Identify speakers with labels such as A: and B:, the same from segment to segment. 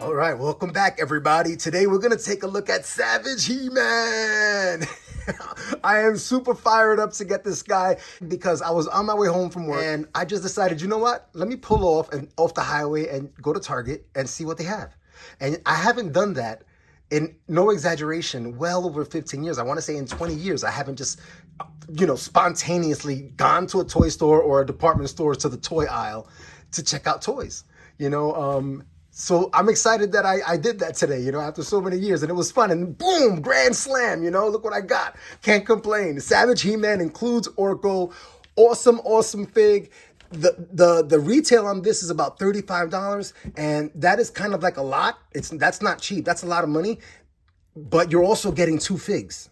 A: All right, welcome back, everybody. Today we're gonna take a look at Savage He-Man. I am super fired up to get this guy because I was on my way home from work and I just decided, you know what? Let me pull off the highway and go to Target and see what they have. And I haven't done that in no exaggeration, well over 15 years. I want to say in 20 years, I haven't just, spontaneously gone to a toy store or a department store to the toy aisle to check out toys. So I'm excited that I did that today, after so many years, and it was fun. And boom, grand slam, look what I got. Can't complain. Savage He-Man includes Orko. Awesome, awesome fig. The retail on this is about $35, and that is kind of like a lot. That's not cheap. That's a lot of money, but you're also getting two figs.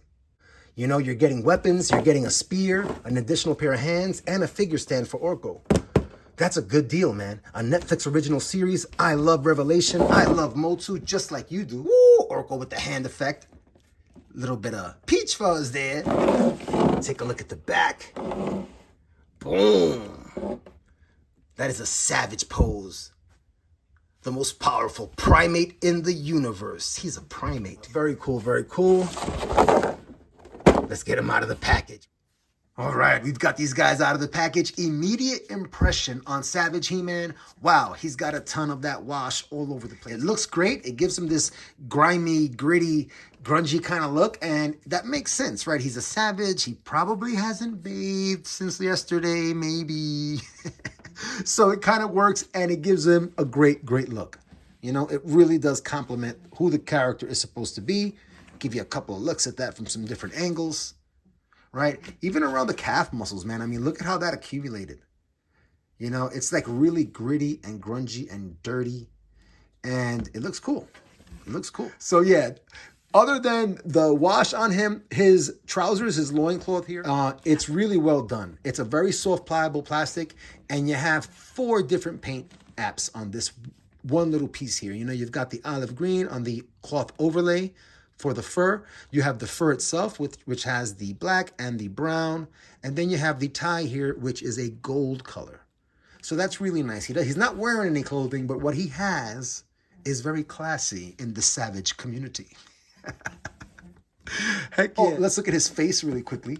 A: You're getting weapons, you're getting a spear, an additional pair of hands, and a figure stand for Orko. That's a good deal, man. A Netflix original series. I love Revelation. I love Motu, just like you do. Woo! Orko with the hand effect. Little bit of peach fuzz there. Take a look at the back. Boom. That is a savage pose. The most powerful primate in the universe. He's a primate. Very cool, very cool. Let's get him out of the package. All right, we've got these guys out of the package. Immediate impression on Savage He-Man. Wow, he's got a ton of that wash all over the place. It looks great. It gives him this grimy, gritty, grungy kind of look, and that makes sense, right? He's a savage. He probably hasn't bathed since yesterday, maybe. So it kind of works, and it gives him a great, great look. It really does complement who the character is supposed to be. Give you a couple of looks at that from some different angles. Right? Even around the calf muscles, man. I mean, look at how that accumulated. It's like really gritty and grungy and dirty. And it looks cool. It looks cool. So yeah, other than the wash on him, his trousers, his loincloth here, it's really well done. It's a very soft, pliable plastic. And you have 4 different paint apps on this one little piece here. You've got the olive green on the cloth overlay. For the fur, you have the fur itself, which has the black and the brown. And then you have the tie here, which is a gold color. So that's really nice. He's not wearing any clothing, but what he has is very classy in the savage community. Heck yeah. Oh, let's look at his face really quickly.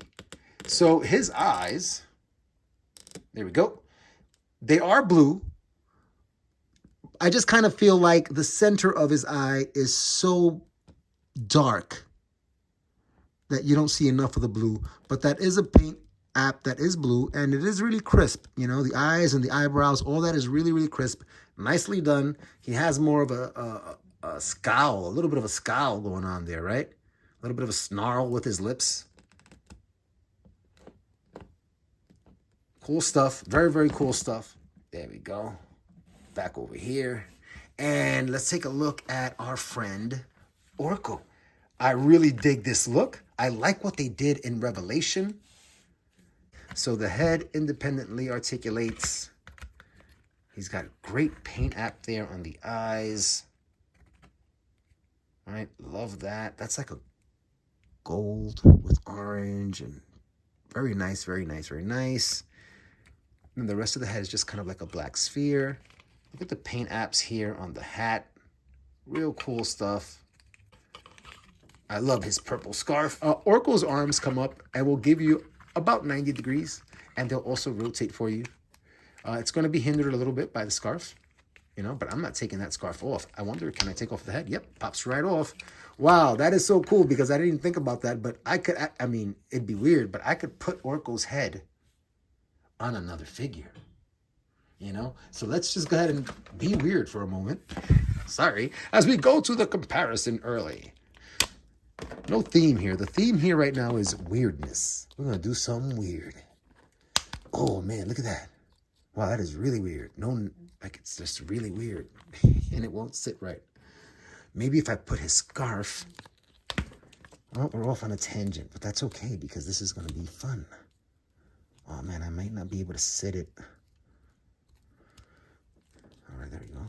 A: So his eyes, there we go. They are blue. I just kind of feel like the center of his eye is so dark that you don't see enough of the blue, but that is a paint app that is blue, and it is really crisp. The eyes and the eyebrows, all that is really, really crisp. Nicely done. He has more of a scowl, a little bit of a scowl going on there, right? A little bit of a snarl with his lips. Cool stuff. Very, very cool stuff. There we go. Back over here. And let's take a look at our friend Orko. I really dig this look. I like what they did in Revelation. So the head independently articulates. He's got great paint app there on the eyes. All right, love that. That's like a gold with orange and very nice, very nice, very nice. And the rest of the head is just kind of like a black sphere. Look at the paint apps here on the hat. Real cool stuff. I love his purple scarf. Orko's arms come up and will give you about 90 degrees, and they'll also rotate for you. It's going to be hindered a little bit by the scarf, but I'm not taking that scarf off. I wonder, can I take off the head? Yep, pops right off. Wow, that is so cool because I didn't think about that, but I mean, it'd be weird, but I could put Orko's head on another figure, So let's just go ahead and be weird for a moment. Sorry. As we go to the comparison early. No theme here. The theme here right now is weirdness. We're going to do something weird. Oh, man, look at that. Wow, that is really weird. It's just really weird. And it won't sit right. Maybe if I put his scarf. Oh, we're off on a tangent, but that's okay because this is going to be fun. Oh, man, I might not be able to sit it. All right, there we go.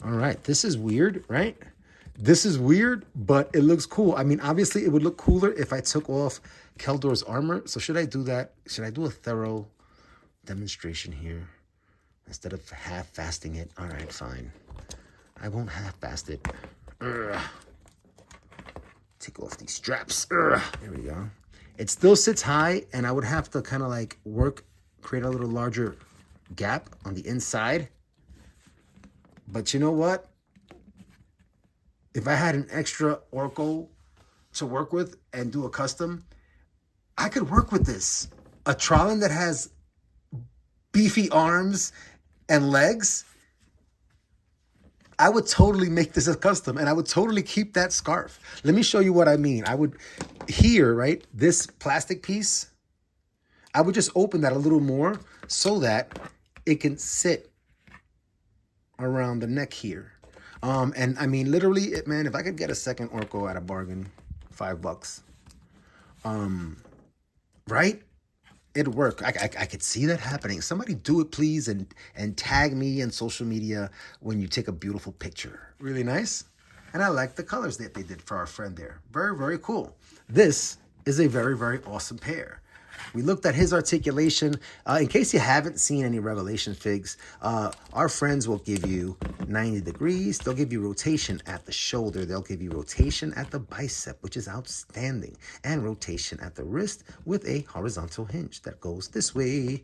A: All right, this is weird, right? This is weird, but it looks cool. I mean, obviously, it would look cooler if I took off Keldor's armor. So should I do that? Should I do a thorough demonstration here instead of half-fasting it? All right, fine. I won't half-fast it. Ugh. Take off these straps. Ugh. There we go. It still sits high, and I would have to kind of like create a little larger gap on the inside. But you know what? If I had an extra Orko to work with and do a custom, I could work with this. A Trollan that has beefy arms and legs, I would totally make this a custom, and I would totally keep that scarf. Let me show you what I mean. I would, here, right, this plastic piece, I would just open that a little more so that it can sit around the neck here. And I mean, literally, man, if I could get a second Orko at a bargain, $5, right? It'd work. I could see that happening. Somebody do it, please, and tag me in social media when you take a beautiful picture. Really nice. And I like the colors that they did for our friend there. Very, very cool. This is a very, very awesome pair. We looked at his articulation. In case you haven't seen any Revelation figs, our friends will give you 90 degrees. They'll give you rotation at the shoulder. They'll give you rotation at the bicep, which is outstanding, and rotation at the wrist with a horizontal hinge that goes this way.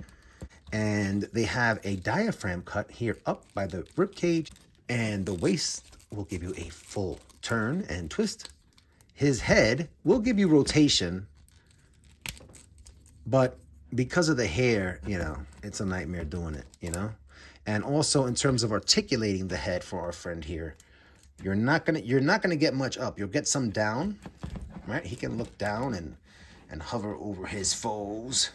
A: And they have a diaphragm cut here up by the rib cage, and the waist will give you a full turn and twist. His head will give you rotation, but because of the hair, you know, it's a nightmare doing it, you know? And also in terms of articulating the head for our friend here, you're not gonna get much up. You'll get some down, right? He can look down and hover over his foes,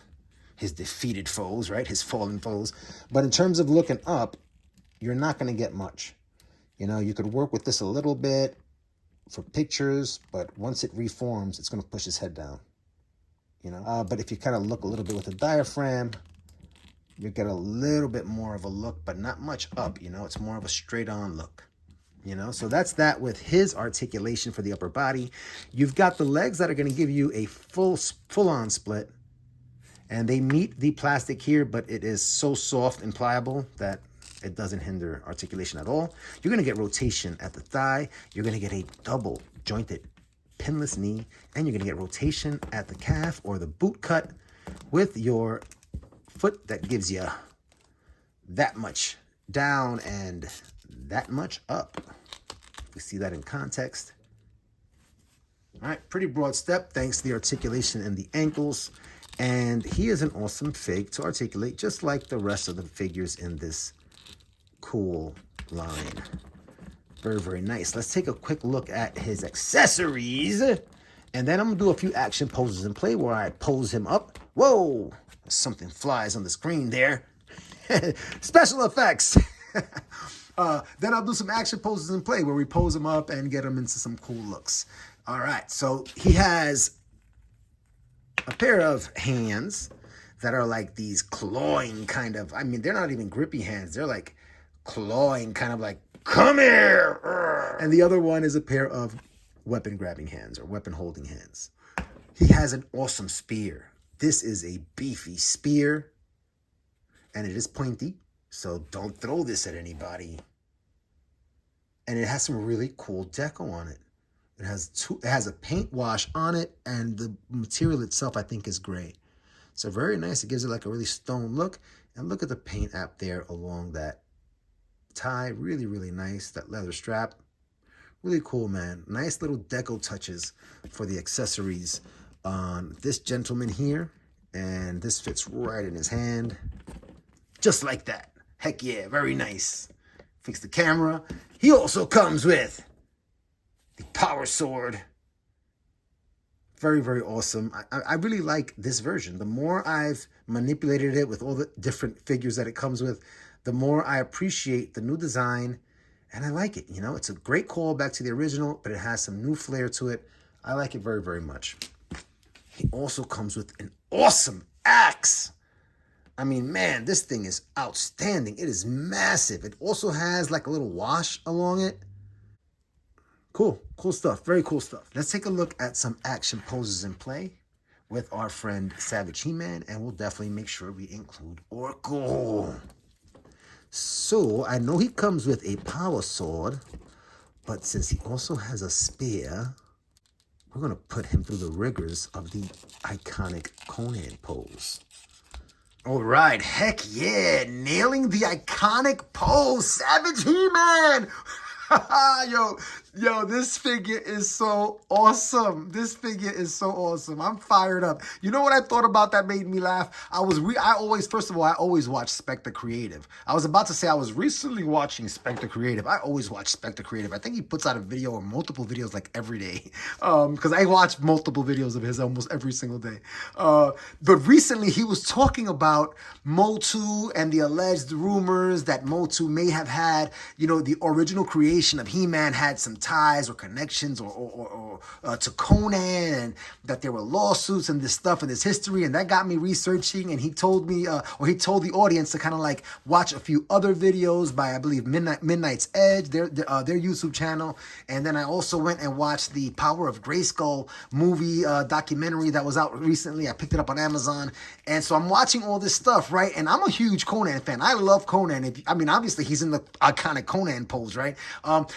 A: his defeated foes, right? His fallen foes. But in terms of looking up, you're not gonna get much. You know, you could work with this a little bit for pictures, but once it reforms, it's gonna push his head down. You know, but if you kind of look a little bit with the diaphragm, you get a little bit more of a look, but not much up, you know, it's more of a straight on look, you know. So that's that with his articulation for the upper body. You've got the legs that are going to give you a full on split, and they meet the plastic here, but it is so soft and pliable that it doesn't hinder articulation at all. You're going to get rotation at the thigh. You're going to get a double jointed pinless knee, and you're going to get rotation at the calf or the boot cut with your foot that gives you that much down and that much up. We see that in context. All right, pretty broad step thanks to the articulation in the ankles. And he is an awesome fig to articulate, just like the rest of the figures in this cool line. Very, very nice. Let's take a quick look at his accessories. And then I'm going to do a few action poses in play where I pose him up. Whoa! Something flies on the screen there. Special effects. Then I'll do some action poses in play where we pose him up and get him into some cool looks. All right. So he has a pair of hands that are like these clawing kind of, I mean, they're not even grippy hands. They're like clawing kind of like, come here. And the other one is a pair of weapon grabbing hands or weapon holding hands. He has an awesome spear. This is a beefy spear and it is pointy. So don't throw this at anybody. And it has some really cool deco on it. It has a paint wash on it, and the material itself I think is gray. So very nice. It gives it like a really stone look. And look at the paint app there along that tie. Really, really nice. That leather strap. Really cool, man. Nice little deco touches for the accessories on this gentleman here. And this fits right in his hand. Just like that. Heck yeah, very nice. Fix the camera. He also comes with the power sword. Very, very awesome. I really like this version. The more I've manipulated it with all the different figures that it comes with, the more I appreciate the new design, and I like it. You know, it's a great callback to the original, but it has some new flair to it. I like it very, very much. He also comes with an awesome axe. I mean, man, this thing is outstanding. It is massive. It also has like a little wash along it. Cool. Cool stuff. Very cool stuff. Let's take a look at some action poses in play with our friend Savage He-Man, and we'll definitely make sure we include Oracle. So, I know he comes with a power sword, but since he also has a spear, we're going to put him through the rigors of the iconic Conan pose. All right, heck yeah, nailing the iconic pose, Savage He-Man. Yo, this figure is so awesome. This figure is so awesome. I'm fired up. You know what I thought about that made me laugh? I always watch Spector Creative. I was about to say I was recently watching Spector Creative. I always watch Spector Creative. I think he puts out a video or multiple videos like every day. Because I watch multiple videos of his almost every single day. But recently he was talking about Motu and the alleged rumors that Motu may have had, the original creation of He-Man had some ties or connections or to Conan, and that there were lawsuits and this stuff and this history, and that got me researching. And he told me, or he told the audience to kind of like watch a few other videos by, I believe, Midnight's Edge, their YouTube channel. And then I also went and watched the Power of Grayskull movie documentary that was out recently. I picked it up on Amazon, and so I'm watching all this stuff, right? And I'm a huge Conan fan. I love Conan. Obviously he's in the iconic Conan pose, right?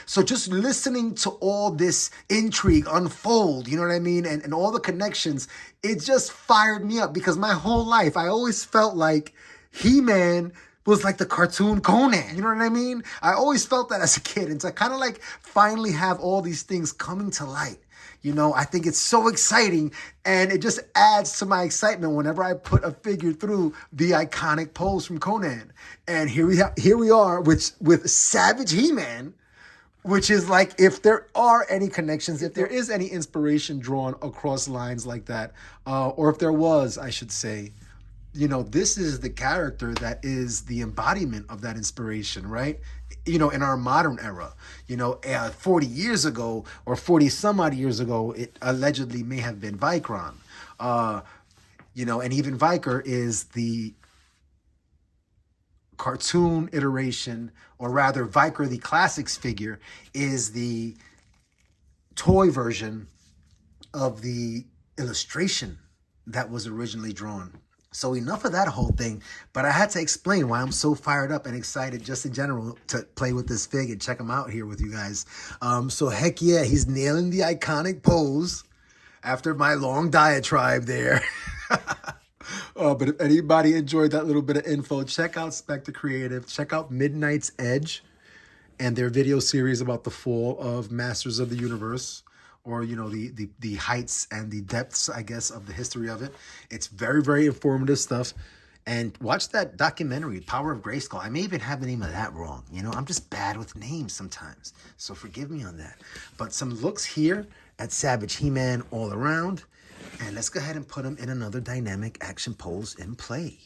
A: So just listening to all this intrigue unfold, you know what I mean? And all the connections, it just fired me up, because my whole life, I always felt like He-Man was like the cartoon Conan, you know what I mean? I always felt that as a kid. And to kind of like finally have all these things coming to light, I think it's so exciting, and it just adds to my excitement whenever I put a figure through the iconic pose from Conan. And here we are with Savage He-Man, which is like, if there are any connections, if there is any inspiration drawn across lines like that, or if there was, I should say, this is the character that is the embodiment of that inspiration, right? In our modern era, 40 years ago or 40 some odd years ago, it allegedly may have been Vikron, and even Viker is the cartoon iteration, or rather Viker, the classics figure, is the toy version of the illustration that was originally drawn. So enough of that whole thing, but I had to explain why I'm so fired up and excited just in general to play with this fig and check him out here with you guys. So heck yeah, he's nailing the iconic pose after my long diatribe there. But if anybody enjoyed that little bit of info, check out Spector Creative, check out Midnight's Edge and their video series about the fall of Masters of the Universe, or, the heights and the depths, I guess, of the history of it. It's very, very informative stuff. And watch that documentary, Power of Grayskull. I may even have the name of that wrong. I'm just bad with names sometimes, so forgive me on that. But some looks here at Savage He-Man all around. And let's go ahead and put him in another dynamic action pose in play.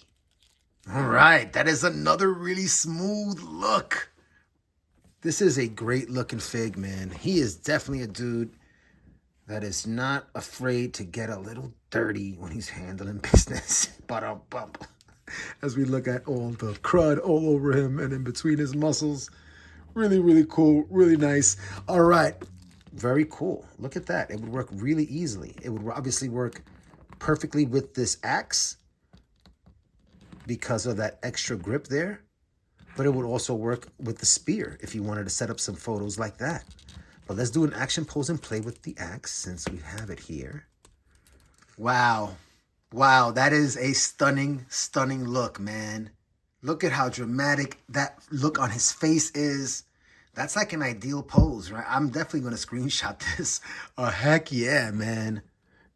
A: All right, that is another really smooth look. This is a great looking fig, man. He is definitely a dude that is not afraid to get a little dirty when he's handling business. But as we look at all the crud all over him and in between his muscles. Really, really cool, really nice. All right. Very cool. Look at that. It would work really easily. It would obviously work perfectly with this axe because of that extra grip there. But it would also work with the spear if you wanted to set up some photos like that. But let's do an action pose and play with the axe since we have it here. Wow. Wow, that is a stunning, stunning look, man. Look at how dramatic that look on his face is. That's like an ideal pose, right? I'm definitely going to screenshot this. Heck yeah, man.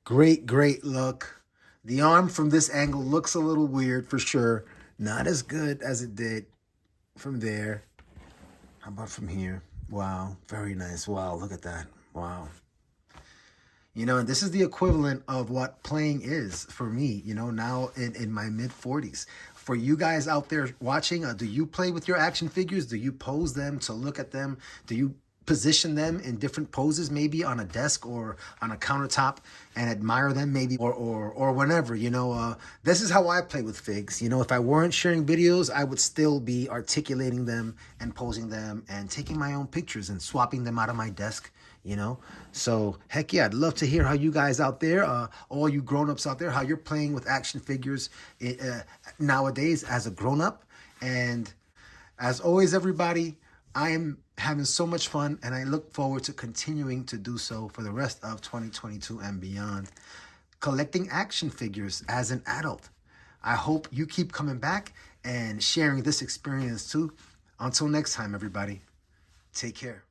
A: Great, great look. The arm from this angle looks a little weird for sure. Not as good as it did from there. How about from here? Wow, very nice. Wow, look at that. Wow. And this is the equivalent of what playing is for me, now in my mid-40s. For you guys out there watching, do you play with your action figures? Do you pose them to look at them? Do you position them in different poses, maybe on a desk or on a countertop, and admire them, maybe, or whenever, you know. This is how I play with figs. You know, if I weren't sharing videos, I would still be articulating them and posing them and taking my own pictures and swapping them out of my desk, you know. So heck yeah, I'd love to hear how you guys out there, all you grown-ups out there, how you're playing with action figures nowadays as a grown-up. And as always, everybody, I am having so much fun, and I look forward to continuing to do so for the rest of 2022 and beyond. Collecting action figures as an adult. I hope you keep coming back and sharing this experience too. Until next time, everybody, take care.